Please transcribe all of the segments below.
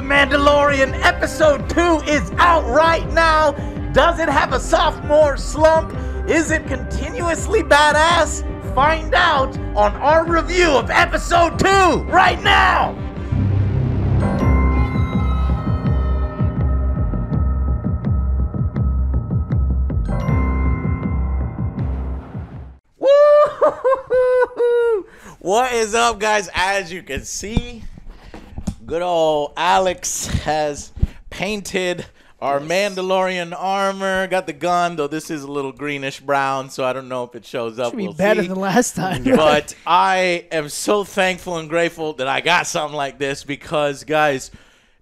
The Mandalorian Episode 2 is out right now. Does it have a sophomore slump? Is it continuously badass? Find out on our review of Episode 2 right now. Woo! What is up, guys? As you can see, good old Alex has painted our Mandalorian armor. Got the gun, though this is a little greenish brown, so I don't know if it shows up. Should be better than last time. But I am so thankful and grateful that I got something like this because, guys,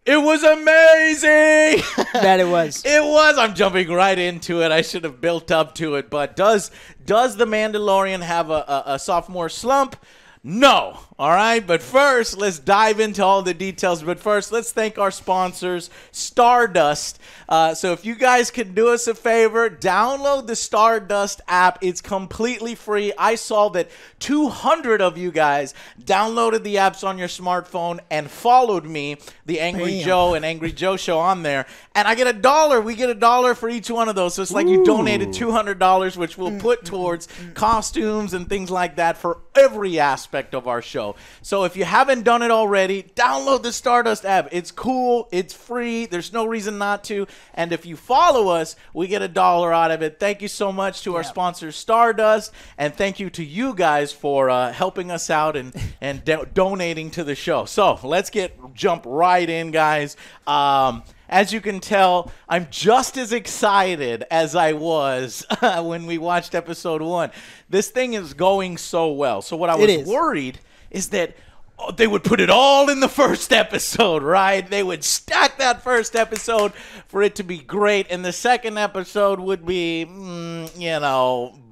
it was amazing. That it was. It was. I'm jumping right into it. I should have built up to it. But does the Mandalorian have a sophomore slump? No. All right. But first, let's dive into all the details. But first, let's thank our sponsors, Stardust. So if you guys could do us a favor, download the Stardust app. It's completely free. I saw that 200 of you guys downloaded the apps on your smartphone and followed me, the Angry Joe and Angry Joe Show on there. And I get $1. We get $1 for each one of those. So it's like you donated $200, which we'll put towards costumes and things like that for every aspect of our show. So if you haven't done it already, download the Stardust app. It's cool. It's free. There's no reason not to. And if you follow us, we get $1 out of it. Thank you so much to our sponsor, Stardust. And thank you to you guys for helping us out and donating to the show. So let's jump right in, guys. As you can tell, I'm just as excited as I was when we watched episode 1. This thing is going so well. So what I was worried is that they would put it all in the first episode, right? They would stack that first episode for it to be great, and the second episode would be,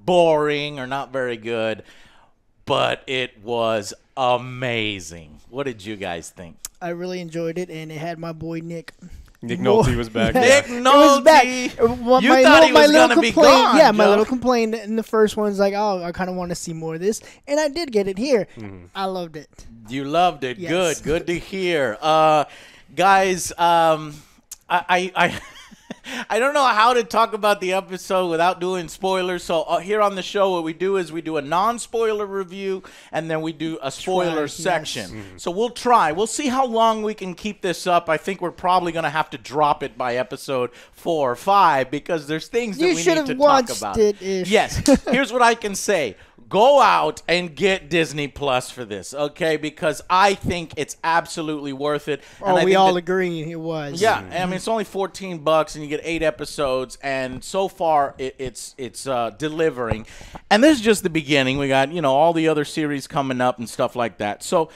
boring or not very good. But it was amazing. What did you guys think? I really enjoyed it, and it had my boy Nick. Nick Nolte was back. Nick Nolte. You thought he was going to be gone. Yeah, my little complaint in the first one is like, oh, I kind of want to see more of this. And I did get it here. I loved it. You loved it. Yes. Good to hear. Guys, I don't know how to talk about the episode without doing spoilers. So here on the show, what we do is we do a non-spoiler review, and then we do a spoiler section. So we'll try. We'll see how long we can keep this up. I think we're probably going to have to drop it by episode 4 or 5 because there's things that we need to talk about. Yes. Here's what I can say. Go out and get Disney Plus for this, okay? Because I think it's absolutely worth it. And we all agree it was. Yeah, I mean, it's only $14 and you get 8 episodes, and so far it's delivering. And this is just the beginning. We got, all the other series coming up and stuff like that. So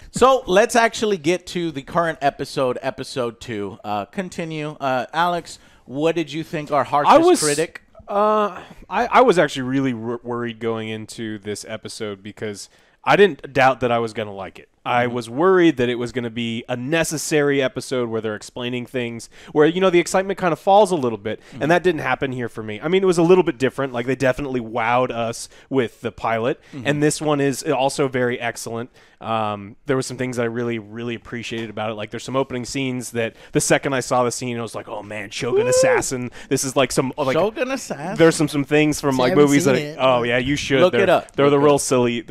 let's actually get to the current episode, episode 2. Continue. Alex, what did you think our harshest critic? I was actually really worried going into this episode because I didn't doubt that I was going to like it. I was worried that it was going to be a necessary episode where they're explaining things, where, the excitement kind of falls a little bit, and that didn't happen here for me. I mean, it was a little bit different. Like, they definitely wowed us with the pilot, and this one is also very excellent. There were some things that I really, really appreciated about it. Like, there's some opening scenes that the second I saw the scene, I was like, oh, man, Shogun Assassin. This is like some... Like, Shogun Assassin? There's some things from, like, movies that... yeah, you should. Look it up. They're the real silly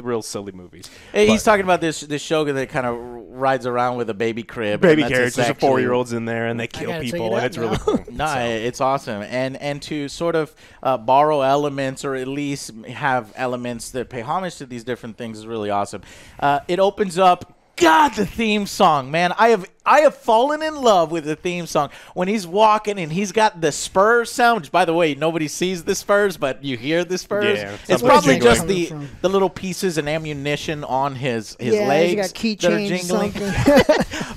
movies. Hey, he's talking about this Shogun that kind of rides around with a baby crib. Baby carriage. There's a 4-year-old's in there, and they kill people, and it's really cool. It's awesome. And to sort of borrow elements or at least have elements that pay homage to these different things is really awesome. It opens up. God, the theme song, man. I have fallen in love with the theme song. When he's walking and he's got the spurs sound, which, by the way, nobody sees the spurs, but you hear the spurs. Yeah, it's probably just the little pieces and ammunition on his legs he's got that are jingling.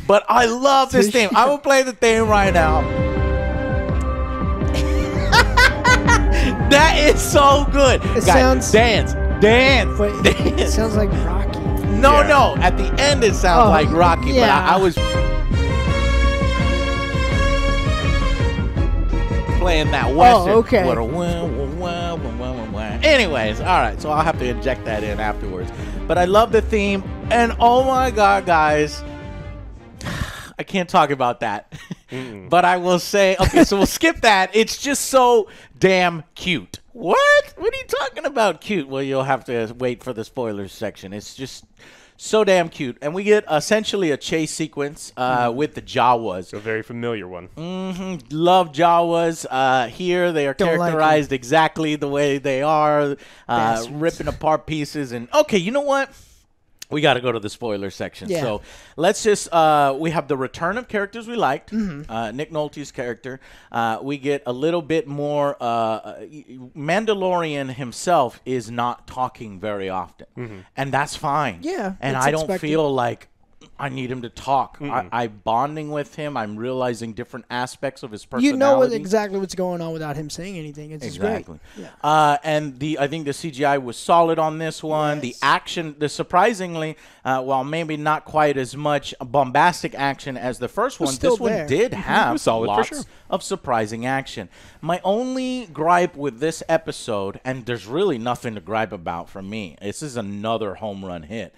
But I love this theme. I will play the theme right now. That is so good. Guys, dance. It sounds like Rocky. No. At the end, it sounds like Rocky, but I was playing that Western. Oh, okay. Anyways, all right, so I'll have to inject that in afterwards. But I love the theme, and oh my God, guys, I can't talk about that. But I will say, okay, so we'll skip that. It's just so damn cute. What? What are you talking about cute? Well, you'll have to wait for the spoilers section. It's just so damn cute. And we get essentially a chase sequence with the Jawas. A very familiar one. Love Jawas. Here they are Don't like characterized exactly the way they are, Bastards. ripping apart pieces. And okay, you know what? We got to go to the spoiler section. Yeah. So let's just, we have the return of characters we liked. Nick Nolte's character. We get a little bit more, Mandalorian himself is not talking very often. And that's fine. Yeah, And it's I don't expected. feel like I need him to talk. I'm bonding with him. I'm realizing different aspects of his personality. You know exactly what's going on without him saying anything. It's just Exactly. great. Yeah. And I think the CGI was solid on this one. Yes. The action, surprisingly, while maybe not quite as much bombastic action as the first one, still this one there. did have was solid for lots sure. of surprising action. My only gripe with this episode, and there's really nothing to gripe about for me, this is another home run hit,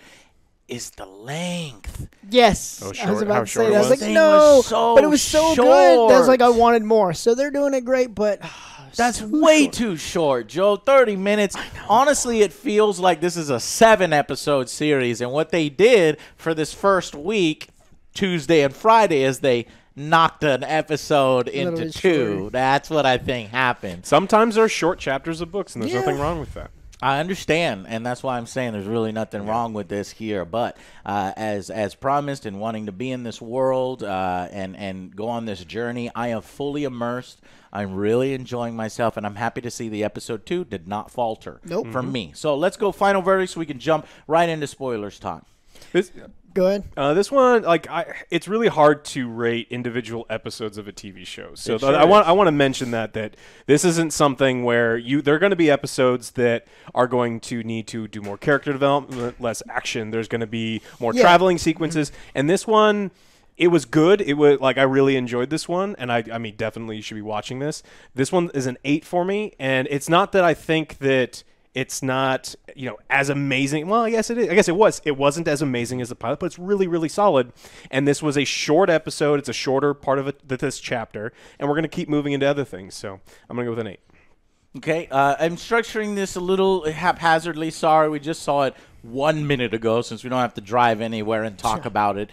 is the length. Yes, Oh, I was short- about how to say short that. it I was was? like, Thing no, was so but it was so good. That's like I short. wanted more. So they're doing it great, but That's too way short. too short, Joe. 30 minutes. Honestly, it feels like this is a 7-episode series. And what they did for this first week, Tuesday and Friday, is they knocked an episode little into bit 2. shorter. That's what I think happened. Sometimes there are short chapters of books, and there's Yeah. nothing wrong with that. I understand, and that's why I'm saying there's really nothing wrong with this here. But as promised and wanting to be in this world and go on this journey, I am fully immersed. I'm really enjoying myself, and I'm happy to see the episode 2 did not falter for me. So let's go final verdict so we can jump right into spoilers time. Go ahead. This one, it's really hard to rate individual episodes of a TV show. So It sure I want to mention that this isn't something where there are going to be episodes that are going to need to do more character development, less action. There's going to be more traveling sequences, and this one, it was good. It was I really enjoyed this one, and I mean definitely you should be watching this. This one is an 8 for me, and it's not that I think that it's not, as amazing. Well, yes, it is. I guess it was. It wasn't as amazing as the pilot, but it's really, really solid. And this was a short episode. It's a shorter part of this chapter, and we're going to keep moving into other things. So I'm going to go with an 8. Okay, I'm structuring this a little haphazardly. Sorry, we just saw it 1 minute ago, since we don't have to drive anywhere and talk about it.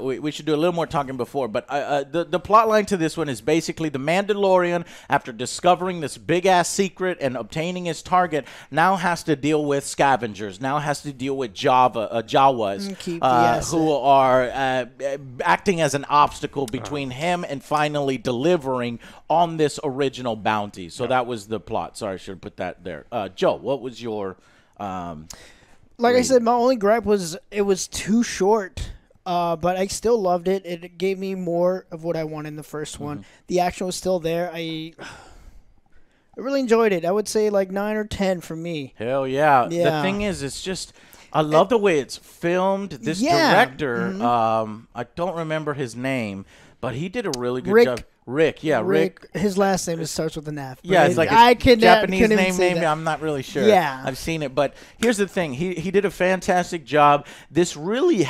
We should do a little more talking before, but the plot line to this one is basically the Mandalorian, after discovering this big-ass secret and obtaining his target, now has to deal with scavengers, now has to deal with Jawas, Keep the asset. who are acting as an obstacle between him and finally delivering on this original bounty. So that was the plot. Sorry, I should have put that there. Joe, what was your... Like I said, my only gripe was it was too short, but I still loved it. It gave me more of what I wanted in the first one. The action was still there. I really enjoyed it. I would say like 9 or 10 for me. Hell yeah. Yeah. The thing is, it's just, I love the way it's filmed. This director, I don't remember his name, but he did a really good job. Rick. His last name starts with an F. Yeah, it's like I a Japanese couldn't name, say maybe. that. I'm not really sure. Yeah. I've seen it. But here's the thing. He did a fantastic job. This really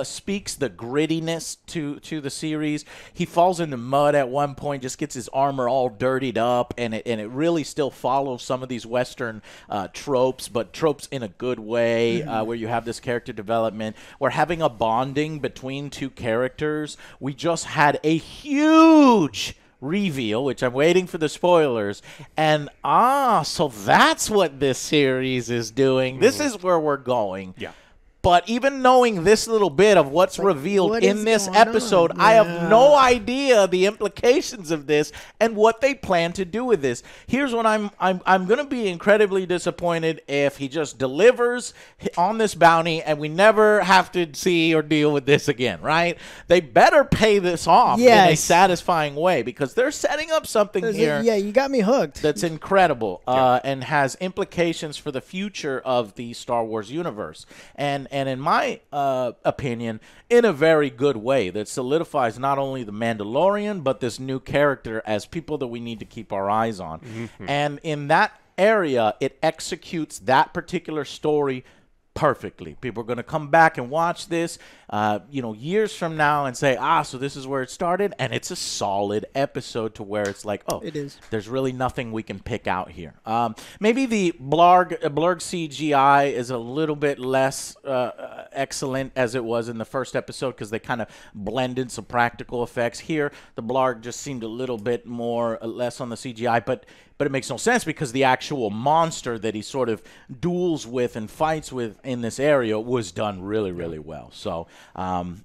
speaks the grittiness to the series. He falls in the mud at one point, just gets his armor all dirtied up, and it really still follows some of these Western tropes, but tropes in a good way, where you have this character development. We're having a bonding between two characters. We just had a huge reveal, which I'm waiting for the spoilers, and so that's what this series is doing. This is where we're going. Yeah. But even knowing this little bit of what's revealed what in is this going episode, on? I have Yeah. no idea the implications of this and what they plan to do with this. Here's what I'm going to be incredibly disappointed if he just delivers on this bounty and we never have to see or deal with this again, right? They better pay this off in a Yes. satisfying way, because they're setting up something here Yeah, you got me hooked. that's incredible and has implications for the future of the Star Wars universe. And in my opinion, in a very good way that solidifies not only the Mandalorian, but this new character as people that we need to keep our eyes on. And in that area, it executes that particular story perfectly. People are going to come back and watch this, years from now and say, so this is where it started. And it's a solid episode to where it's like, It is. there's really nothing we can pick out here. Maybe the Blurg CGI is a little bit less excellent as it was in the first episode because they kind of blended some practical effects. Here, the Blurg just seemed a little bit less on the CGI, but it makes no sense because the actual monster that he sort of duels with and fights with in this area was done really, really well. So,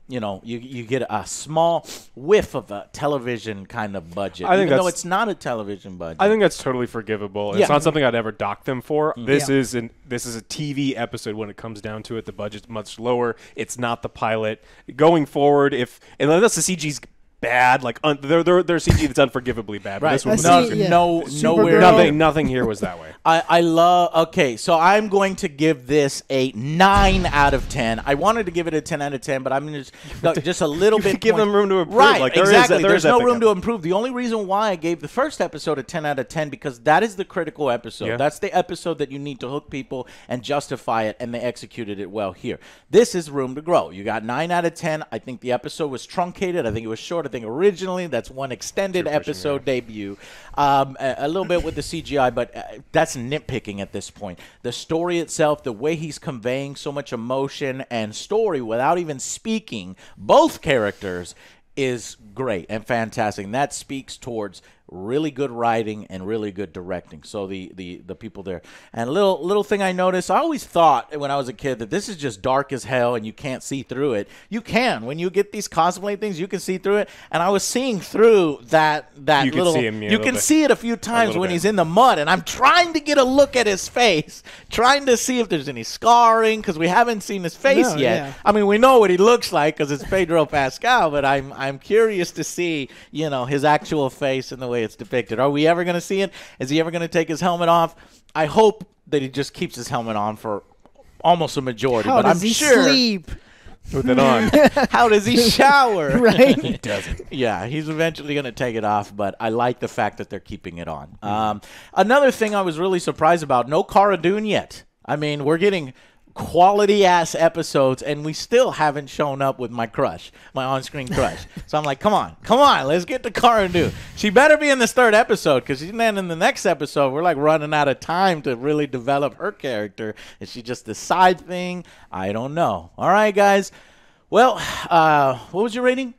you get a small whiff of a television kind of budget, even though it's not a television budget. I think that's totally forgivable. It's not something I'd ever dock them for. This is a TV episode when it comes down to it. The budget's much lower. It's not the pilot. Going forward, unless the CG's bad, like their CG that's unforgivably bad. Right. This one nowhere. Nothing here was that way. I love. Okay, so I'm going to give this a 9 out of 10. I wanted to give it a 10 out of 10, but I'm just a little bit. Give them room to improve. Right, like, exactly. There's no room to improve. The only reason why I gave the first episode a 10 out of 10 because that is the critical episode. Yeah. That's the episode that you need to hook people and justify it, and they executed it well here. This is room to grow. You got 9 out of 10. I think the episode was truncated. I think it was short. I think originally that's one extended episode debut. A little bit with the CGI, but that's nitpicking at this point. The story itself, the way he's conveying so much emotion and story without even speaking, both characters, is great and fantastic. And that speaks towards really good writing and really good directing. So the people there. And a little thing I noticed, I always thought when I was a kid that this is just dark as hell and you can't see through it. You can. When you get these cosplay things, you can see through it. And I was seeing through that you little. You can see it a few times when he's in the mud. And I'm trying to get a look at his face, trying to see if there's any scarring because we haven't seen his face yet. Yeah. I mean, we know what he looks like because it's Pedro Pascal, but I'm curious to see his actual face and the way it's depicted. Are we ever going to see it? Is he ever going to take his helmet off? I hope that he just keeps his helmet on for almost a majority. How but does I'm he sure sleep? With it on. How does he shower? Right? He doesn't. Yeah, he's eventually going to take it off, but I like the fact that they're keeping it on. Another thing I was really surprised about, no Cara Dune yet. I mean, we're getting quality-ass episodes, and we still haven't shown up with my crush, my on-screen crush. So I'm like, come on, let's get to Cara Dune. She better be in this third episode, because then in the next episode, we're like running out of time to really develop her character. Is she just a side thing? I don't know. All right, guys. Well, what was your rating?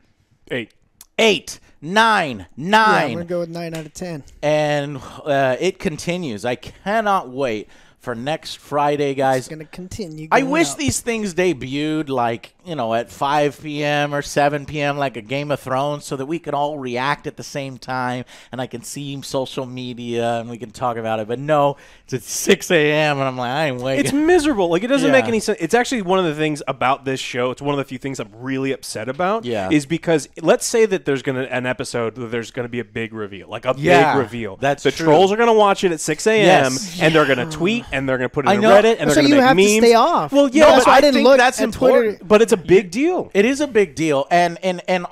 8. 8. 9. Yeah, I'm going to go with 9 out of 10. And it continues. I cannot wait for next Friday, guys. It's going to continue. I wish these things debuted like, at 5 p.m. or 7 p.m. like a Game of Thrones so that we could all react at the same time and I can see social media and we can talk about it. But no, it's at 6 a.m. and I'm like, I ain't waiting. It's miserable. Like, it doesn't make any sense. It's actually one of the things about this show. It's one of the few things I'm really upset about. Yeah. Is because let's say that there's an episode where there's going to be a big reveal. Like a big reveal. That's the true. trolls are going to watch it at 6 a.m. Yes. and they're going to tweet and they're going to put it I in know. Reddit and So they're going you to make have memes. to stay off. Well, yeah, No, but so I didn't think look that's at important. Twitter. but it's a big deal. It is a big deal, and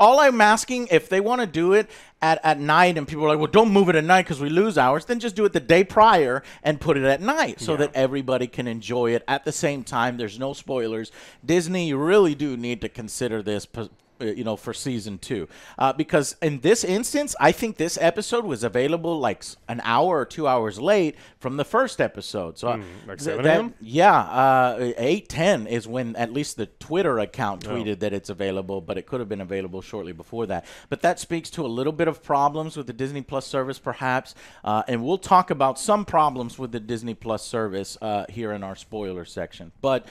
all I'm asking, if they want to do it at night, and people are like, well, don't move it at night because we lose hours, then just do it the day prior and put it at night so that everybody can enjoy it at the same time. There's no spoilers. Disney, you really do need to consider this for season 2, because in this instance, I think this episode was available like an hour or 2 hours late from the first episode. So like 7 a.m.? 8:10 is when at least the Twitter account tweeted that it's available, but it could have been available shortly before that. But that speaks to a little bit of problems with the Disney Plus service, perhaps, and we'll talk about some problems with the Disney Plus service here in our spoiler section. But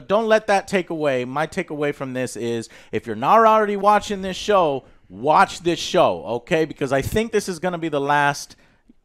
don't let that take away. My takeaway from this is if you're not already watching this show, watch this show, okay? Because I think this is going to be the last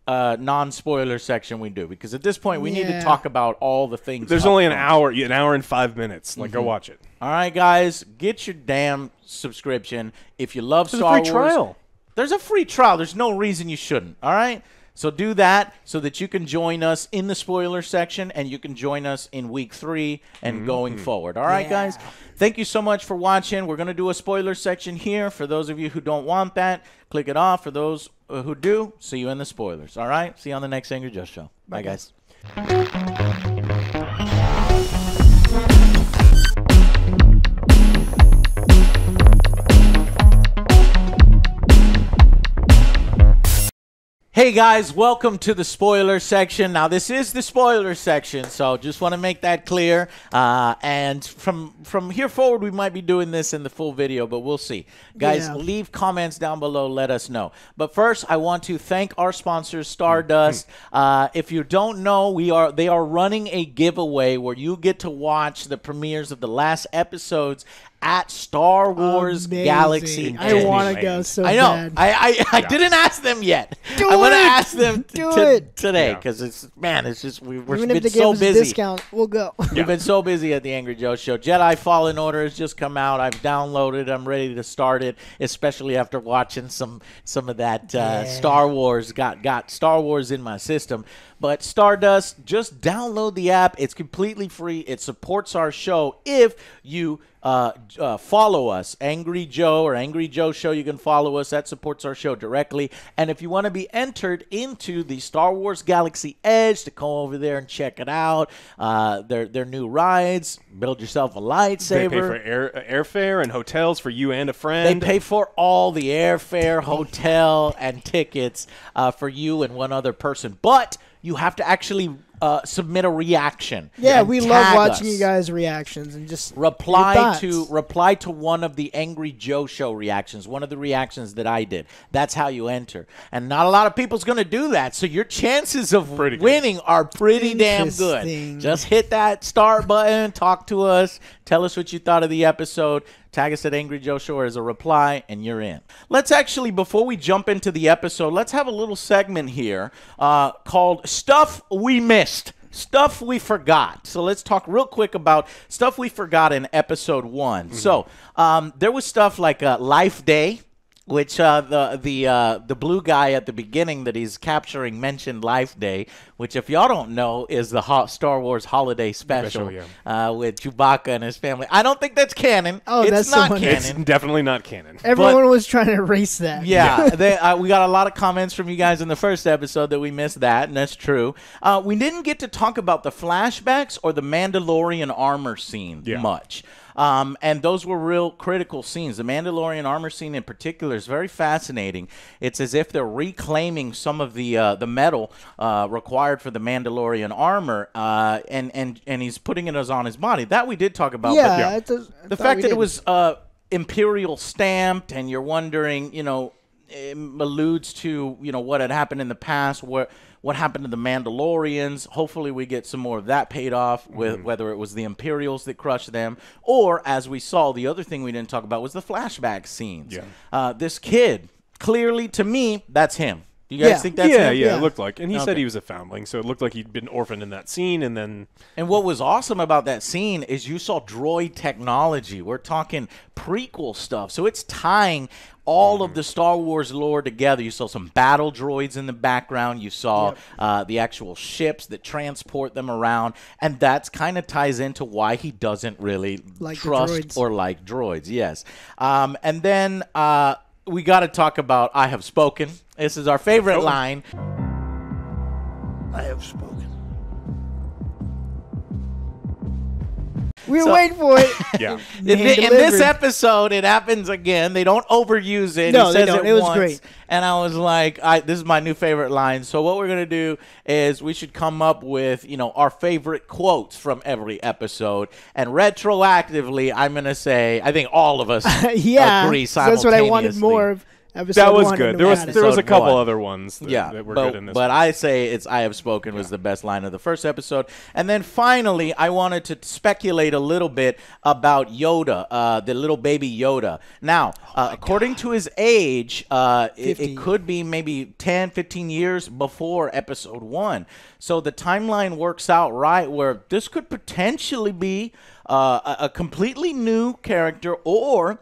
non-spoiler section we do. Because at this point, we need to talk about all the things. There's only an hour and 5 minutes. Like, go watch it. All right, guys, get your damn subscription. If you love There's Star a free Wars, trial. There's a free trial. There's no reason you shouldn't, all right? So do that so that you can join us in the spoiler section and you can join us in week 3 and going forward. All right, guys? Thank you so much for watching. We're going to do a spoiler section here. For those of you who don't want that, click it off. For those who do, see you in the spoilers. All right? See you on the next Angry Joe Show. Bye, guys. Hey guys, welcome to the spoiler section. Now this is the spoiler section, so just want to make that clear. And from here forward, we might be doing this in the full video, but we'll see. Guys, leave comments down below. Let us know. But first, I want to thank our sponsors, Stardust. If you don't know, they are running a giveaway where you get to watch the premieres of the last episodes at Star Wars Galaxy. I want to go so I know. bad. I didn't ask them yet. Do I'm gonna it! ask them Do it! today because it's just we've Even if been they give so us a busy. discount, we'll go. We've been so busy at the Angry Joe Show. Jedi Fallen Order has just come out. I've downloaded. I'm ready to start it, especially after watching some of that Star Wars. Got Star Wars in my system. But Stardust, just download the app. It's completely free. It supports our show if you follow us, Angry Joe or Angry Joe Show. You can follow us. That supports our show directly. And if you want to be entered into the Star Wars Galaxy Edge, to go over there and check it out, their new rides, build yourself a lightsaber. They pay for airfare and hotels for you and a friend. They pay for all the airfare, hotel, and tickets for you and one other person. But you have to actually submit a reaction. Yeah, and we tag love watching us. you guys' reactions and just Reply your to one of the Angry Joe Show reactions, one of the reactions that I did. That's how you enter. And not a lot of people's going to do that, so your chances of winning are pretty damn good. Just hit that start button, talk to us, tell us what you thought of the episode, tag us at Angry Joe Show as a reply, and you're in. Let's actually, before we jump into the episode, let's have a little segment here called Stuff We Missed. Stuff we forgot. So let's talk real quick about stuff we forgot in episode 1. So there was stuff like Life Day, which the blue guy at the beginning that he's capturing mentioned Life Day, which if y'all don't know is the Star Wars Holiday Special with Chewbacca and his family. I don't think that's canon. Oh, it's that's not someone- canon. It's definitely not canon. Everyone was trying to erase that. Yeah, we got a lot of comments from you guys in the first episode that we missed that, and that's true. We didn't get to talk about the flashbacks or the Mandalorian armor scene much. And those were real critical scenes. The Mandalorian armor scene in particular is very fascinating. It's as if they're reclaiming some of the metal required for the Mandalorian armor, and he's putting it on his body. That we did talk about. Yeah, but the fact that it was Imperial stamped, and you're wondering, it alludes to what had happened in the past, what happened to the Mandalorians. Hopefully we get some more of that paid off, with whether it was the Imperials that crushed them, or as we saw, the other thing we didn't talk about was the flashback scenes. This kid, clearly to me, that's him. Do you guys think that's him? Yeah, it looked like. And he said he was a foundling, so it looked like he'd been orphaned in that scene, and then... And what was awesome about that scene is you saw droid technology. We're talking prequel stuff. So it's tying all of the Star Wars lore together. You saw some battle droids in the background. You saw the actual ships that transport them around. And that kind of ties into why he doesn't really trust or like droids. Yes. And then we got to talk about I Have Spoken. This is our favorite line. I have spoken. We were waiting for it. In this episode, it happens again. They don't overuse it. No, he says they don't. It was once, great. And I was like, this is my new favorite line. So what we're going to do is we should come up with, our favorite quotes from every episode. And retroactively, I'm going to say, I think all of us agree simultaneously. That's what I wanted more of. That was good. There was a couple other ones that were good in this but one. I say it's I Have Spoken was the best line of the first episode. And then finally, I wanted to speculate a little bit about Yoda, the little baby Yoda. Now, according to his age, it could be maybe 10, 15 years before episode 1. So the timeline works out right where this could potentially be a completely new character, or...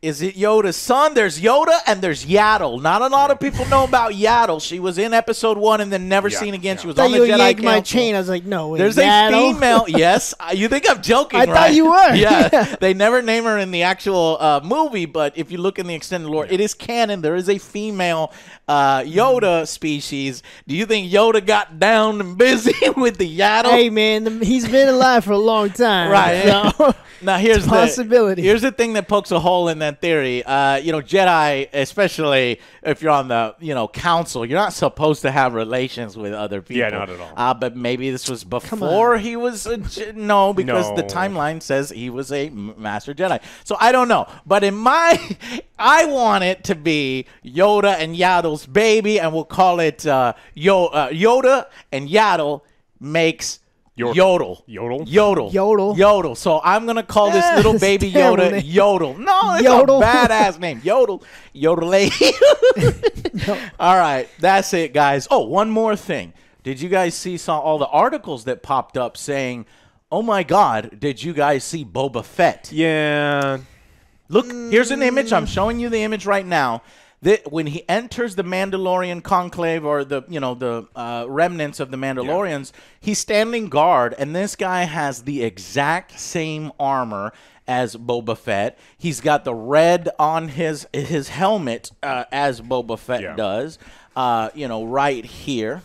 Is it Yoda's son? There's Yoda and there's Yaddle. Not a lot of people know about Yaddle. She was in episode 1 and then never seen again. She was on the Jedi Council. My chain. I was like, no. There's Yaddle? a female. Yes, you think I'm joking, I right? thought you were. Yeah, they never name her in the actual movie, but if you look in the extended lore, it is canon. There is a female Yoda species. Do you think Yoda got down and busy with the Yaddle? Hey, man, he's been alive for a long time. Right. So Now here's possibility. Here's the thing that pokes a hole in that man theory. Jedi, especially if you're on the council, you're not supposed to have relations with other people. Yeah, not at all. But maybe this was before he was because the timeline says he was a Master Jedi. So I don't know, but I want it to be Yoda and Yaddle's baby, and we'll call it Yoda and Yaddle makes Yodel. Yodel. So I'm going to call this little baby terrible Yoda name. Yodel. No, it's Yodel. a badass name. Yodel. All right. That's it, guys. Oh, one more thing. Did you guys saw all the articles that popped up saying, oh, my God, did you guys see Boba Fett? Yeah. Look, here's an image. I'm showing you the image right now. When he enters the Mandalorian conclave or the remnants of the Mandalorians, he's standing guard, and this guy has the exact same armor as Boba Fett. He's got the red on his helmet as Boba Fett does, right here.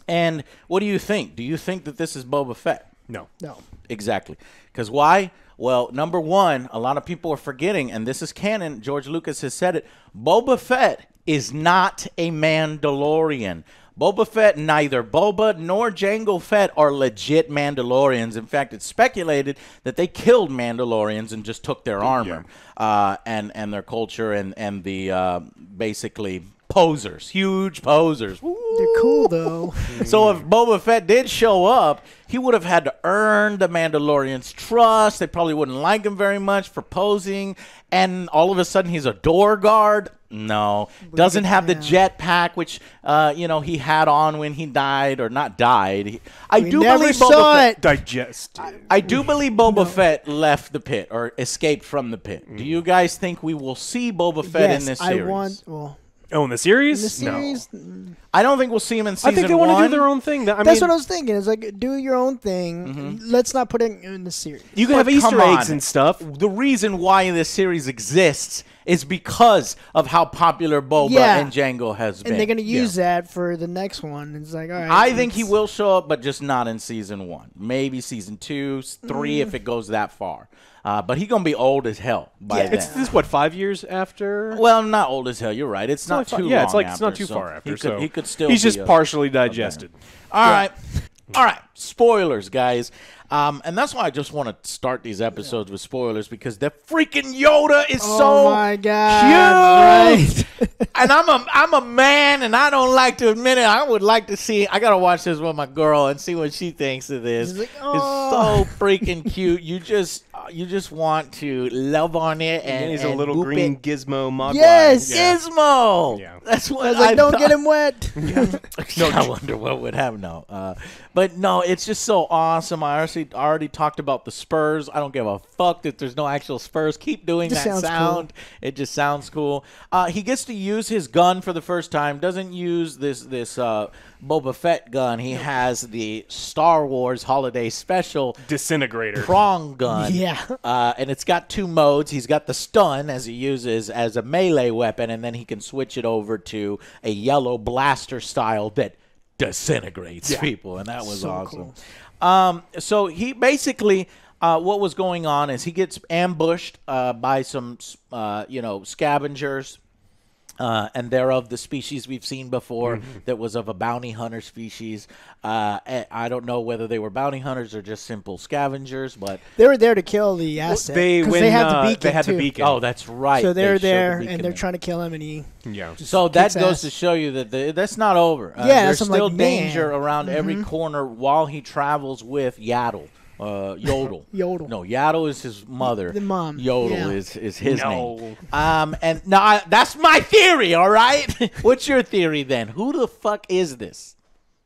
And what do you think? Do you think that this is Boba Fett? No. Exactly. Because why? Well, number one, a lot of people are forgetting, and this is canon, George Lucas has said it, Boba Fett is not a Mandalorian. Boba Fett, neither Boba nor Jango Fett are legit Mandalorians. In fact, it's speculated that they killed Mandalorians and just took their armor and their culture and the basically posers, huge posers. They're cool, though. So if Boba Fett did show up, he would have had to earn the Mandalorians' trust. They probably wouldn't like him very much for posing. And all of a sudden, he's a door guard. No. Doesn't have the jetpack, which, he had on when he died, or not died. I do believe Boba Fett digested. I do believe Boba Fett left the pit or escaped from the pit. Do you guys think we will see Boba Fett in this series? Oh, in the series? In the series? No. I don't think we'll see him in season 1. I think they want to do their own thing. That's what I was thinking. It's like, do your own thing. Mm-hmm. Let's not put it in the series. You can have Easter eggs and stuff. The reason why this series exists is because of how popular Boba and Jango has been. And they're going to use that for the next one. It's like, all right. I think he will show up, but just not in season 1. Maybe season 2, 3 if it goes that far. But he's going to be old as hell by then. This is, 5 years after? Well, not old as hell. You're right. It's not too long after. It's not too far after. He could still He's just partially digested. All right. Spoilers, guys. And that's why I just want to start these episodes with spoilers, because the freaking Yoda is so my God, cute. And I'm a man, and I don't like to admit it. I would like to see. I gotta watch this with my girl and see what she thinks of this. Like, it's so freaking cute. You just want to love on it, and he's a little green gizmo mogwai. Yes, Gizmo. Yeah. That's what I was like, don't get him wet. I wonder what would happen. No, but no, it's just so awesome. I already talked about the Spurs. I don't give a fuck that there's no actual Spurs. Keep doing that sound. Cool. It just sounds cool. He gets to use his gun for the first time. Doesn't use this Boba Fett gun. He has the Star Wars Holiday Special disintegrator prong gun. Yeah. And it's got 2 modes. He's got the stun, as he uses as a melee weapon, and then he can switch it over to a yellow blaster style that disintegrates people, and that was awesome. Cool. So he basically, what was going on is he gets ambushed by some, scavengers. And they're of the species we've seen before that was of a bounty hunter species. I don't know whether they were bounty hunters or just simple scavengers, but they were there to kill the asset. They had the beacon. They had the beacon. Oh, that's right. So they're there, and they're trying to kill him, and he So that goes to show you that that's not over. There's still danger around every corner while he travels with Yaddle. Yodel. No, Yaddle is his mother. The mom. Yodel is his name. And now that's my theory, all right? What's your theory then? Who the fuck is this?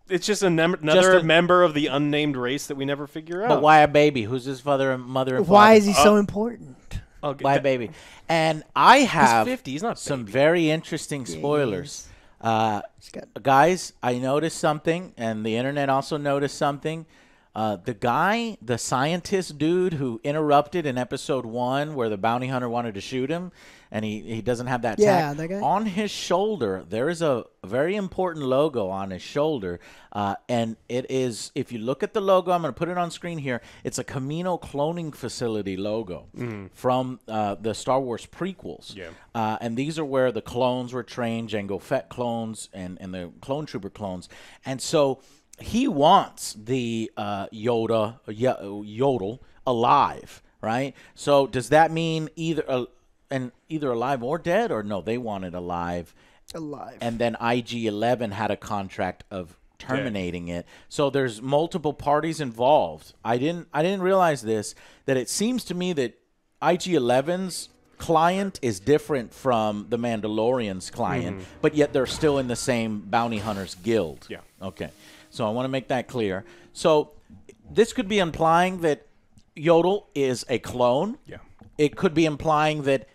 It's just another member of the unnamed race that we never figure out. But why a baby? Who's his mother and mother and father? Why is he so important? Why a baby? And I have he's 50. He's not some very interesting spoilers. Guys, I noticed something, and the internet also noticed something. The scientist dude who interrupted in episode 1 where the bounty hunter wanted to shoot him, and he doesn't have that Yeah, tag. that guy. On his shoulder, there is a very important logo on his shoulder, and it is, if you look at the logo, I'm going to put it on screen here, it's a Camino cloning facility logo from the Star Wars prequels. Yeah. And these are where the clones were trained, Jango Fett clones and the clone trooper clones. And so he wants the Yodel alive, right? So does that mean either alive or dead, or no, they want it alive? Alive. And then IG-11 had a contract of terminating it. So there's multiple parties involved. I didn't realize this, that it seems to me that IG-11's client is different from the Mandalorian's client, but yet they're still in the same bounty hunters guild. Yeah. Okay. So I want to make that clear. So this could be implying that Yodel is a clone. Yeah. It could be implying that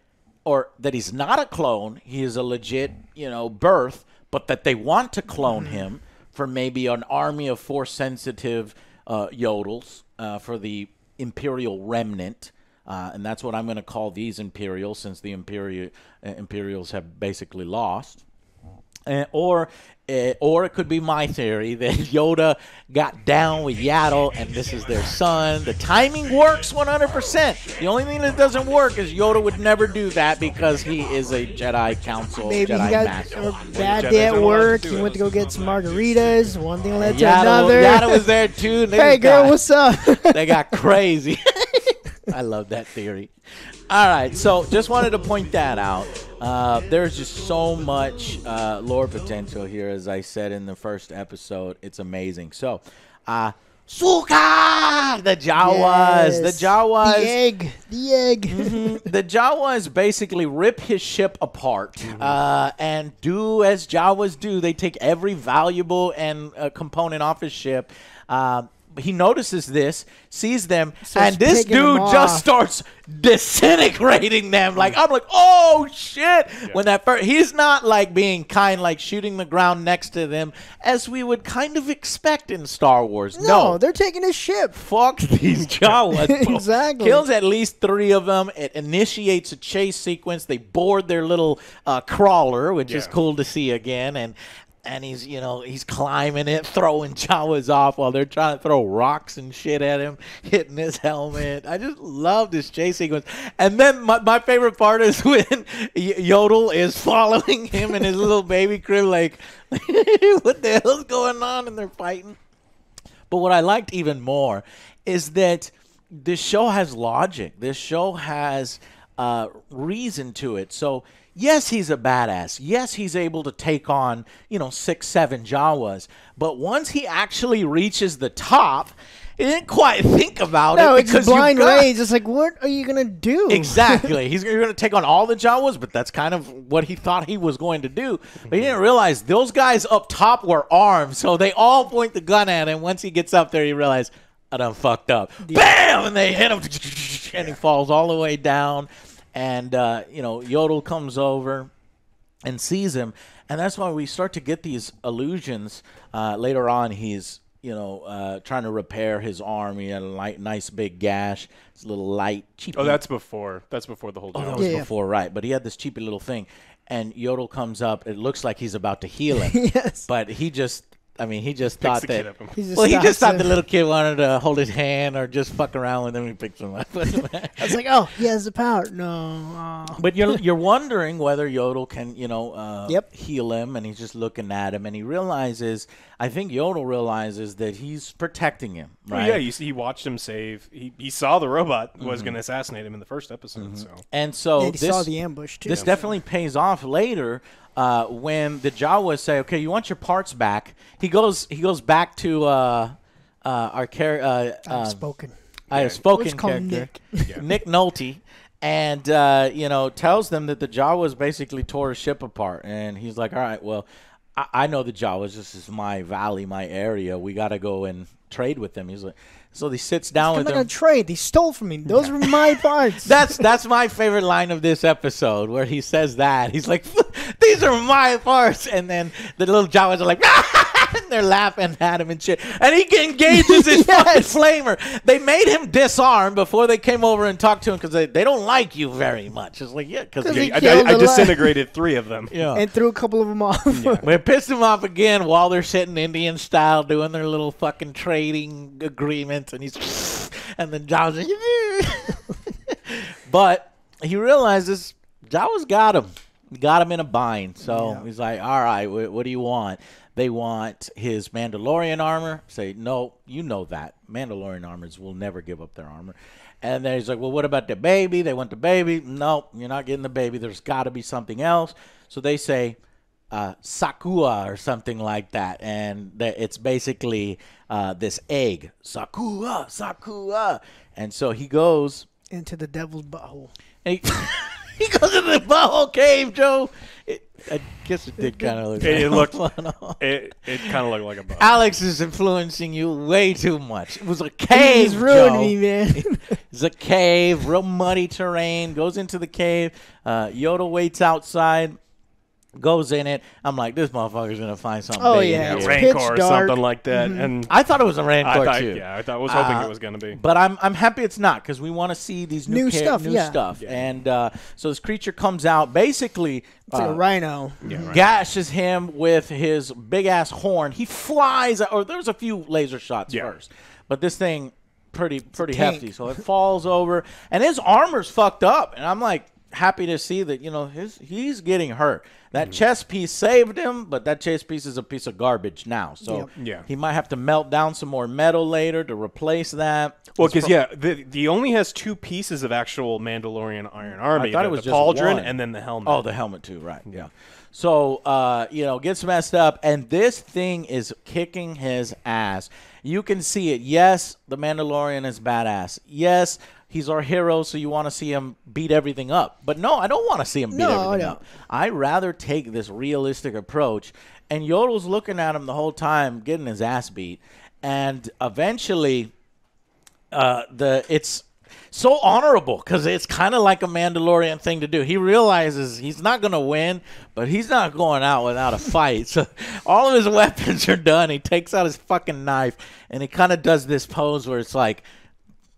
he's not a clone, he is a legit, birth, but that they want to clone him for maybe an army of Force-sensitive Yodels for the Imperial Remnant. And that's what I'm going to call these Imperials, since the Imperials have basically lost. Or it could be my theory that Yoda got down with Yaddle and this is their son. The timing works 100%. The only thing that doesn't work is Yoda would never do that because he is a Jedi Council, Maybe Jedi he got Master. a bad Jedis day at aren't allowed to work. do He it. went to go get some margaritas. One thing led to Yaddle another. was there too. And they Hey, just girl, got- what's up? They got crazy. I love that theory. All right, so just wanted to point that out. There's just so much lore potential here, as I said in the first episode. It's amazing. So, Suka! The Jawas. Yes. The Jawas. The egg. The Jawas basically rip his ship apart and do as Jawas do. They take every valuable and component off his ship. He notices this, sees them, Starts and this picking them dude just off. starts disintegrating them. Like, I'm like, oh shit! When that first, he's not like being kind, like shooting the ground next to them, as we would kind of expect in Star Wars. No, they're taking his ship. Fuck these Jawas. bro. Exactly. Kills at least 3 of them. It initiates a chase sequence. They board their little crawler, which is Yeah. cool to see again. And he's, he's climbing it, throwing Jawas off while they're trying to throw rocks and shit at him, hitting his helmet. I just love this chase sequence. And then my favorite part is when Yodel is following him in his little baby crib, like, what the hell's going on? And they're fighting. But what I liked even more is that this show has logic. This show has reason to it. So, yes, he's a badass. Yes, he's able to take on, 6, 7 Jawas. But once he actually reaches the top, he didn't quite think about No, it. it's because you blind got- range. It's like, what are you gonna do? Exactly. You're going to take on all the Jawas, but that's kind of what he thought he was going to do. But he didn't realize those guys up top were armed, so they all point the gun at him. Once he gets up there, he realized, I done fucked up. Bam! And they hit him, and he falls all the way down. And, Yodel comes over and sees him. And that's why we start to get these illusions. Later on, he's trying to repair his arm. He had a nice big gash. It's a little light, cheap. Oh, that's before the whole Oh, that job. was Yeah. before, right? But he had this cheapy little thing, and Yodel comes up. It looks like he's about to heal him, Yes. but he just Picks thought the that. kid up and- He just Well, he just stops thought him. the little kid wanted to hold his hand or just fuck around with him. He picks him up. I was like, oh, he has the power. No. But you're wondering whether Yodel can, Yep. heal him, and he's just looking at him, and he realizes. I think Yodel realizes that he's protecting him, Oh, right? yeah, you see, he watched him save. He saw the robot was going to assassinate him in the first episode. So And so And he this saw the ambush too. This definitely pays off later when the Jawas say, "Okay, you want your parts back?" He goes back to our character. Outspoken. I have Let's spoken call him character, Yeah. Nick Nolte, and tells them that the Jawas basically tore his ship apart, and he's like, "All right, well, I know the Jawas. This is my valley, my area. We got to go and trade with them." He's like, so he sits down I'm with not them. gonna trade. They stole from me. Those were my parts. That's my favorite line of this episode, where he says that. He's like, "These are my parts," and then the little Jawas are like, they're laughing at him and shit. And he engages his fucking flamer. They made him disarm before they came over and talked to him because they don't like you very much. It's like, yeah, because I disintegrated 3 of them. yeah. And threw a couple of them off. We pissed him off again while they're sitting Indian style doing their little fucking trading agreements, and and then Jawa's like, but he realizes Jawa's got him. Got him in a bind. So he's like, all right, what do you want? They want his Mandalorian armor. Say, no, you know that. Mandalorian armors will never give up their armor. And then he's like, well, what about the baby? They want the baby. No, you're not getting the baby. There's got to be something else. So they say Sakua or something like that. And it's basically this egg. Sakua. And so he goes into the devil's butthole. And he goes into the butthole cave, Joe. I guess it did kind of look. It looked. It kind of looked like a butthole. Alex is influencing you way too much. It was a cave. He's ruining Joe. me, man. It's a cave, real muddy terrain. Goes into the cave. Yoda waits outside. Goes in it. I'm like, this motherfucker's gonna find something. Oh big yeah, in it's here. Rancor pitch or dark. something like that. And I thought it was a Rancor too. I was hoping it was going to be. But I'm happy it's not because we want to see these new stuff. stuff. And so this creature comes out. Basically, It's like a rhino. gashes him with his big ass horn. He flies. Or there's a few laser shots first, but this thing pretty hefty. So it falls over, and his armor's fucked up. And I'm like happy to see that he's getting hurt. That chest piece saved him, but that chest piece is a piece of garbage now. So he might have to melt down some more metal later to replace that. Well, because he only has 2 pieces of actual Mandalorian iron army. I thought it was the just pauldron one. and then the helmet. Oh, the helmet too, right? Yeah. So gets messed up, and this thing is kicking his ass. You can see it. Yes, the Mandalorian is badass. Yes, he's our hero, so you want to see him beat everything up. But no, I don't want to see him beat everything up. I'd rather take this realistic approach. And Yoda's looking at him the whole time, getting his ass beat. And eventually, it's so honorable because it's kind of like a Mandalorian thing to do. He realizes he's not going to win, but he's not going out without a fight. So all of his weapons are done. He takes out his fucking knife, and he kind of does this pose where it's like,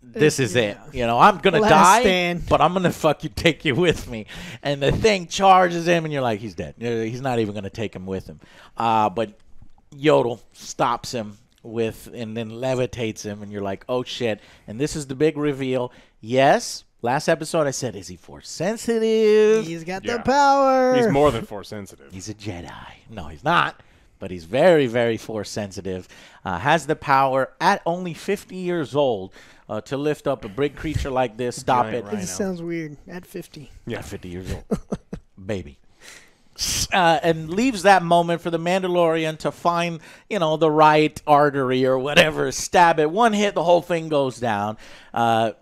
this is it. I'm going to die, but I'm going to take you with me. And the thing charges him, and you're like, he's dead. He's not even going to take him with him. But Yoda stops him and then levitates him, and you're like, oh, shit. And this is the big reveal. Yes, last episode I said, is he Force sensitive? He's got the power. He's more than Force sensitive. He's a Jedi. No, he's not. But he's very, very Force sensitive. Has the power at only 50 years old to lift up a big creature like this, stop it. This sounds weird. At 50. Yeah, at 50 years old. Baby. And leaves that moment for the Mandalorian to find, the right artery or whatever, stab it. One hit, the whole thing goes down. I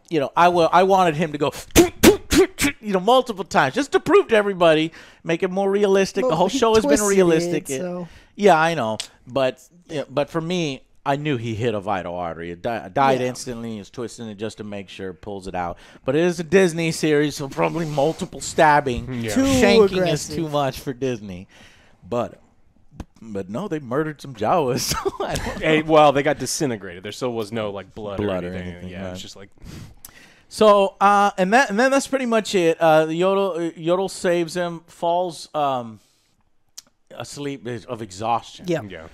wanted him to go, multiple times just to prove to everybody, make it more realistic. Well, the whole show has been realistic. So. Yeah, I know, but for me, I knew he hit a vital artery. It died instantly. He's twisting it just to make sure, pulls it out. But it is a Disney series, so probably multiple stabbing. Shanking is too much for Disney. But no, they murdered some Jawas. Well, they got disintegrated. There still was no blood or anything. Yeah, right. It's just like. So and then that's pretty much it. Yodel saves him, falls asleep of exhaustion. Yeah.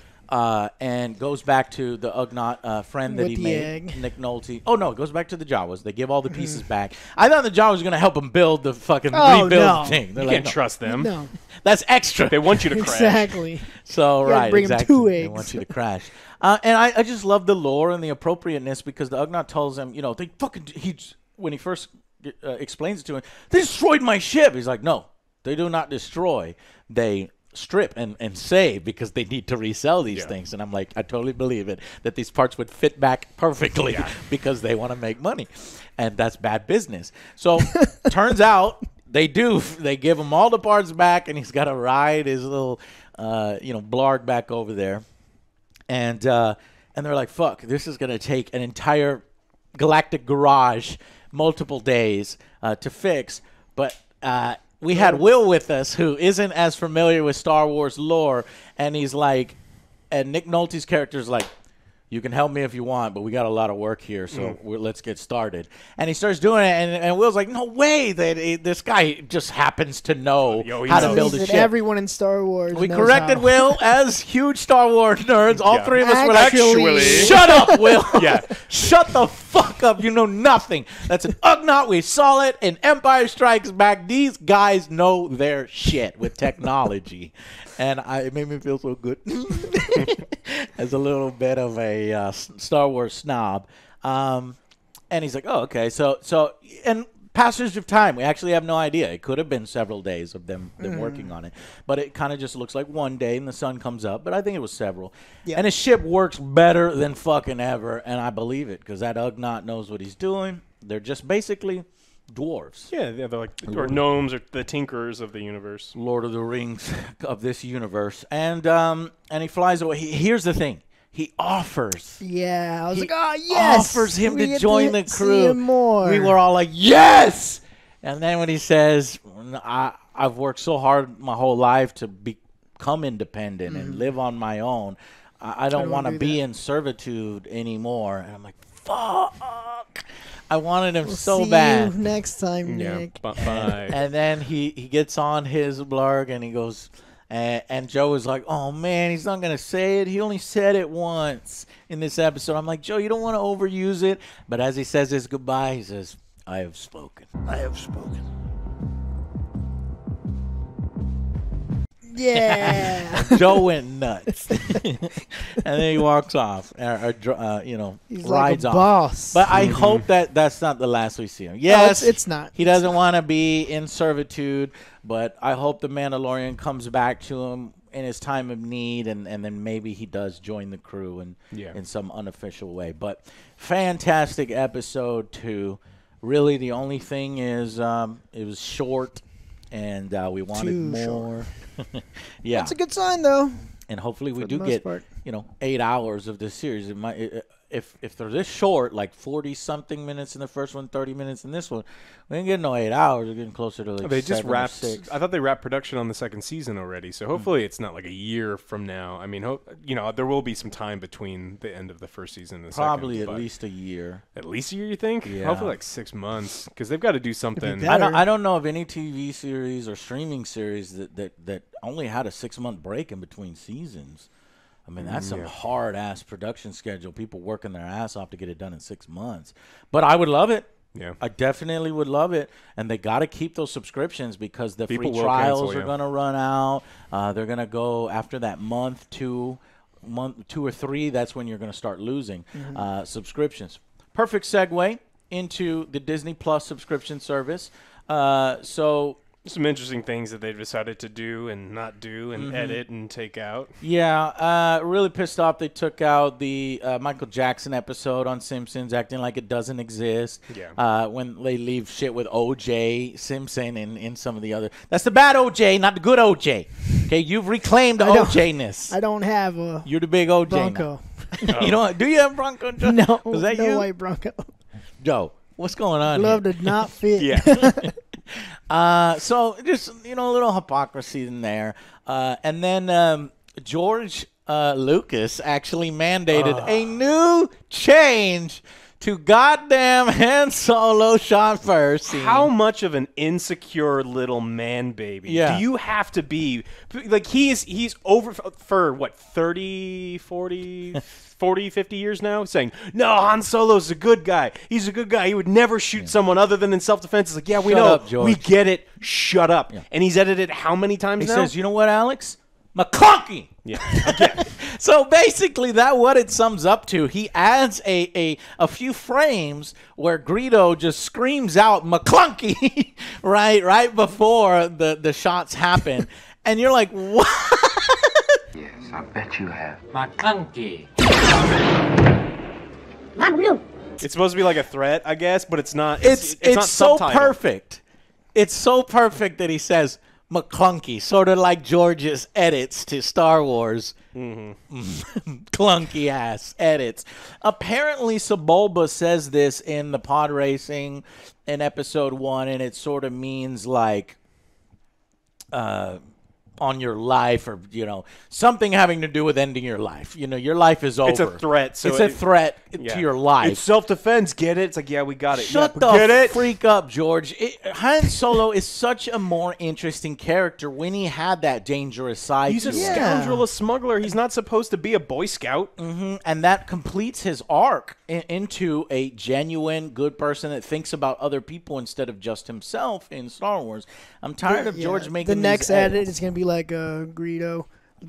And goes back to the Ugnaught friend that he made, egg. Nick Nolte. Oh, no, it goes back to the Jawas. They give all the pieces back. I thought the Jawas were going to help him build the fucking rebuild thing. They're You like, can't trust them. No. That's extra. They want you to crash. Exactly. So, right, bring him exactly. 2 They eggs. want you to crash. And I just love the lore and the appropriateness because the Ugnaught tells him, when he first explains it to him, they destroyed my ship. He's like, no, they do not destroy. They strip and save because they need to resell these things. And I'm like, I totally believe it, that these parts would fit back perfectly because they want to make money. And that's bad business. So turns out they do. They give him all the parts back, and he's got to ride his little, blarg back over there. And they're like, fuck, this is going to take an entire galactic garage multiple days to fix. But we had Will with us, who isn't as familiar with Star Wars lore, and he's like, and Nick Nolte's character is like, you can help me if you want, but we got a lot of work here, so let's get started. And he starts doing it, and Will's like, no way that this guy just happens to know how to build a ship. Everyone in Star Wars We knows corrected how. Will as huge Star Wars nerds. All three of us were like, Actually- shut up, Will. Yeah. Shut the fuck up. You know nothing. That's an Ugnaught. We saw it in Empire Strikes Back. These guys know their shit with technology. And it made me feel so good as a little bit of a Star Wars snob. And he's like, oh, okay. So and passage of time, we actually have no idea. It could have been several days of them working on it. But it kind of just looks like one day and the sun comes up. But I think it was several. Yeah. And his ship works better than fucking ever. And I believe it because that Ugnaught knows what he's doing. They're just basically dwarves. Yeah, they're like or gnomes or the tinkerers of the universe. Lord of the Rings of this universe. And he flies away. Here's the thing. He offers. Yeah, I was He like, oh, yes. offers him We to get join the see crew. him more. We were all like, yes! And then when he says, I've worked so hard my whole life to become independent and live on my own. I don't want to do be that. in servitude anymore. And I'm like, fuck. I wanted him so see bad. you next time, Yeah, Nick. bye. And then he gets on his blurg and he goes, and Joe is like, oh man, he's not going to say it. He only said it once in this episode. I'm like, Joe, you don't want to overuse it. But as he says his goodbye, he says, I have spoken. I have spoken. Yeah. Joe went nuts. And then he walks off, He's rides like a off. boss. But I hope that that's not the last we see him. Yes, it's not. He doesn't want to be in servitude, but I hope the Mandalorian comes back to him in his time of need, and then maybe he does join the crew in some unofficial way. But fantastic episode 2. Really, the only thing is it was short, and we wanted Too more. Yeah, That's a good sign, though. and hopefully we for the do most get part. 8 hours of this series. It might if they're this short, like 40-something minutes in the first one, 30 minutes in this one, we ain't getting no 8 hours. We're getting closer to like They just 7 or wrapped. 6. I thought they wrapped production on the second season already. So hopefully it's not like a year from now. I mean, there will be some time between the end of the first season and the Probably second. at but least a year. at least a year. You think? Yeah. Hopefully like 6 months because they've got to do something. better. I don't know of any TV series or streaming series that only had a 6-month break in between seasons. I mean, that's some hard-ass production schedule. People working their ass off to get it done in 6 months. But I would love it. Yeah. I definitely would love it. And they got to keep those subscriptions because the People free will trials cancel, are yeah. going to run out. They're going to go after that month 2 or 3. That's when you're going to start losing subscriptions. Perfect segue into the Disney Plus subscription service. So Some interesting things that they've decided to do and not do and edit and take out. yeah, really pissed off they took out the Michael Jackson episode on Simpsons, acting like it doesn't exist. Yeah. When they leave shit with O.J. Simpson and in some of the other. That's the bad O.J., not the good O.J. Okay, you've reclaimed the O.J.-ness. I don't have a You're the big O.J. Bronco. now. You know, do you have Bronco, Joe? No, Was that no you? white Bronco. Joe, what's going on Glove here? did not fit. Yeah. So just a little hypocrisy in there, and then George Lucas actually mandated a new change to goddamn Han Solo shot first. Scene. How much of an insecure little man baby Yeah. do you have to be? Like he's over for what 30, 40, 40, 50 years now saying, "No, Han Solo's a good guy. He's a good guy. He would never shoot someone other than in self-defense." It's like, "Yeah, we Shut know. up, George. We get it. Shut up." And he's edited how many times He now? says, "You know what, Alex? McClunky." yeah. So basically, what it sums up to. He adds a few frames where Greedo just screams out McClunky right before the shots happen, and you're like, what? Yes, I bet you have. McClunky. It's supposed to be like a threat, I guess, but it's not. It's not so subtitled. perfect. It's so perfect that he says McClunky, sort of like George's edits to Star Wars. Clunky ass edits. Apparently, Sebulba says this in the pod racing in episode 1, and it sort of means like, on your life, or something having to do with ending your life. Your life is over. It's a threat. So it's a threat to your life. It's self-defense. Get it? It's like, yeah, we got it. Shut yeah, the freak up, George. Han Solo is such a more interesting character when he had that dangerous side. He's to a him. scoundrel, a smuggler. He's not supposed to be a Boy Scout. And that completes his arc into a genuine good person that thinks about other people instead of just himself in Star Wars. I'm tired of George making the next these edit is gonna be like Greedo,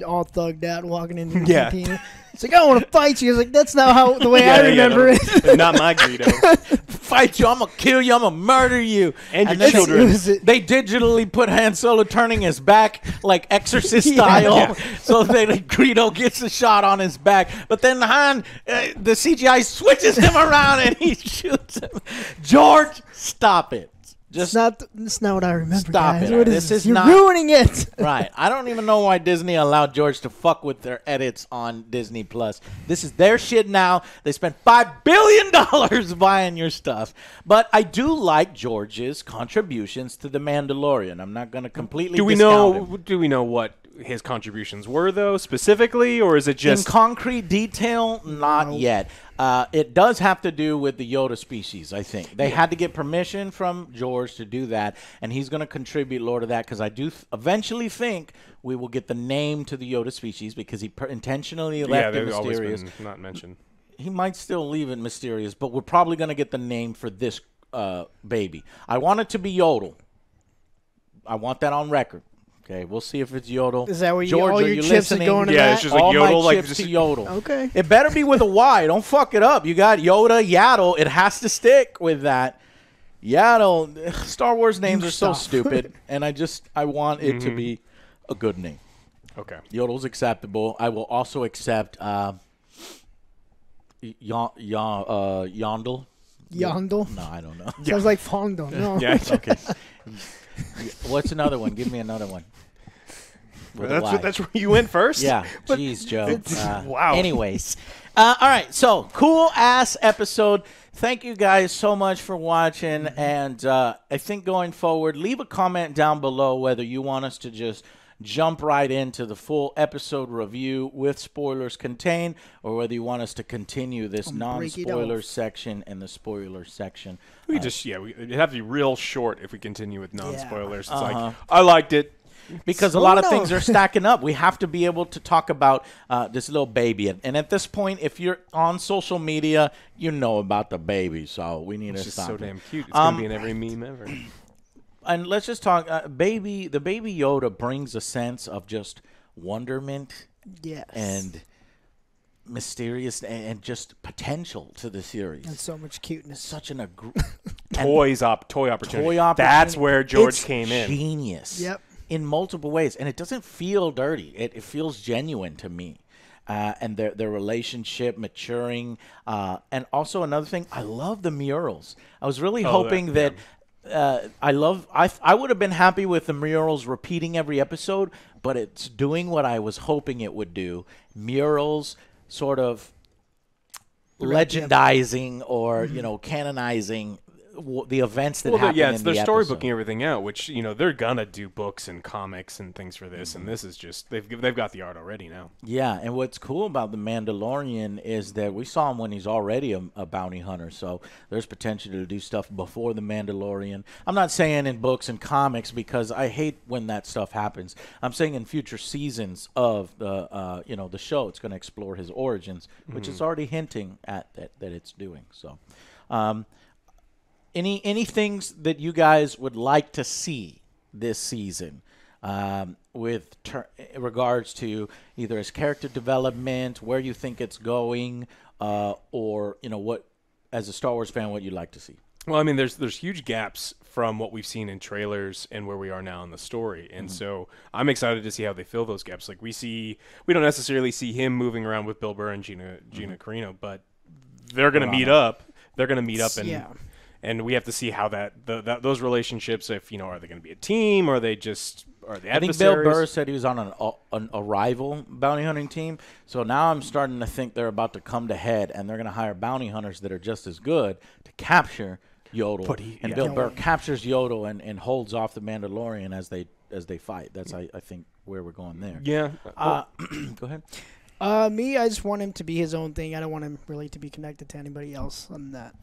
all thugged out, walking into the Yeah. cantina. It's like, I want to fight you. It's like, that's not how the way I remember it. Not my Greedo. fight you. I'm gonna kill you. I'm gonna murder you. And your then children. They digitally put Han Solo turning his back like Exorcist style, Yeah. so that Greedo gets a shot on his back. But then Han, the CGI switches him around and he shoots him. George, stop it. Just It's not what I remember. Stop guys. it. What This is You're not- ruining it. right. I don't even know why Disney allowed George to fuck with their edits on Disney Plus. This is their shit now. They spent $5 billion buying your stuff. But I do like George's contributions to The Mandalorian. I'm not going to completely Do we discount him. know what his contributions were, though, specifically, or is it In just concrete detail, not yet. It does have to do with the Yoda species, I think. They had to get permission from George to do that, and he's going to contribute more to that because I do eventually think we will get the name to the Yoda species because he intentionally left it they've always mysterious. been not mentioned? He might still leave it mysterious, but we're probably going to get the name for this baby. I want it to be Yodel. I want that on record. Okay, we'll see if it's Yodel. Is that where George, all are your you chips are listening? going to Yeah, that? it's just like All Yodel, my like chips just- to Yodel. Okay. It better be with a Y. Don't fuck it up. You got Yoda, Yaddle. It has to stick with that. Yaddle. Star Wars names are so stop. stupid, and I want it to be a good name. Okay. Yodel's acceptable. I will also accept Yondel. Yondel. No, I don't know. Sounds like Fondo. No. Yeah. Okay. What's another one? Give me another one. With a Y. That's where you went first. Yeah, jeez, Joe. Wow. Anyways, all right. So cool ass episode. Thank you guys so much for watching, and I think going forward, leave a comment down below whether you want us to just jump right into the full episode review with spoilers contained, or whether you want us to continue this break it non-spoiler off. section and the spoiler section. We it'd have to be real short if we continue with non-spoilers. It's Uh-huh. like, I liked it. Because a Oh, lot of no. things are stacking up. We have to be able to talk about this little baby. And at this point, if you're on social media, you know about the baby. So we need It's to just stop so it. damn cute. It's gonna be in every meme ever. And let's just talk. The baby Yoda brings a sense of just wonderment Yes. and mysterious and just potential to the series. And so much cuteness. Such an Toy opportunity. toy opportunity. That's where George It's came in. Genius. Yep. In multiple ways, and it doesn't feel dirty. It feels genuine to me, and their relationship maturing, and also another thing. I love the murals. I was really hoping that. I would have been happy with the murals repeating every episode, but it's doing what I was hoping it would do. Murals sort of legendizing or canonizing the events that happen it's in their the storybooking episode. everything out, which they're gonna do books and comics and things for this, and this is just they've got the art already now. Yeah, and what's cool about the Mandalorian is that we saw him when he's already a bounty hunter, so there's potential to do stuff before the Mandalorian. I'm not saying in books and comics because I hate when that stuff happens. I'm saying in future seasons of the the show, it's going to explore his origins, which is already hinting at that it's doing. So, any things that you guys would like to see this season? With regards to either his character development, where you think it's going, or what, as a Star Wars fan, what you'd like to see. Well, I mean, there's huge gaps from what we've seen in trailers and where we are now in the story, and so I'm excited to see how they fill those gaps. Like we don't necessarily see him moving around with Bill Burr and Gina Carino, but they're going to meet up. They're going to meet up, and Yeah. and we have to see how those relationships. If are they going to be a team, or are they I think Bill Burr said he was on a rival bounty hunting team. So now I'm starting to think they're about to come to head, and they're going to hire bounty hunters that are just as good to capture Yodel. And Bill Burr captures Yodel and holds off the Mandalorian as as they fight. That's I think where we're going there. Yeah. Go ahead. Me, I just want him to be his own thing. I don't want him really to be connected to anybody else on that.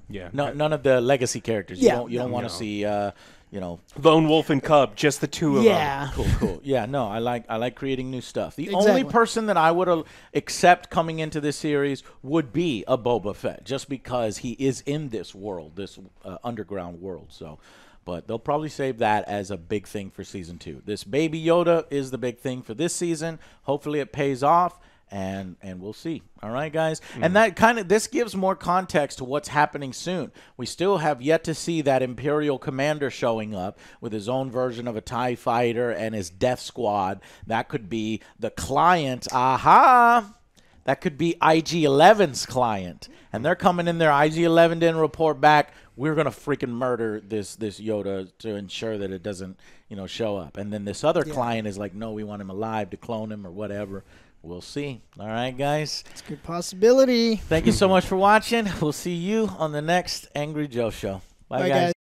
Yeah. No, none of the legacy characters. Yeah, You don't want to see. Lone Wolf and Cub, just the two of them. Yeah. Cool. Yeah, no, I like creating new stuff. The Exactly. only person that I would accept coming into this series would be a Boba Fett, just because he is in this world, this underground world. So, but they'll probably save that as a big thing for season 2. This Baby Yoda is the big thing for this season. Hopefully, it pays off. And we'll see. All right, guys. And that this gives more context to what's happening soon. We still have yet to see that Imperial commander showing up with his own version of a TIE fighter and his death squad. That could be the client. Aha! That could be IG-11's client. And they're coming in there. IG-11 didn't report back. We're going to freaking murder this Yoda to ensure that it doesn't, show up. And then this other client is like, no, we want him alive to clone him or whatever. We'll see. All right, guys. It's a good possibility. Thank you so much for watching. We'll see you on the next Angry Joe Show. Bye, guys.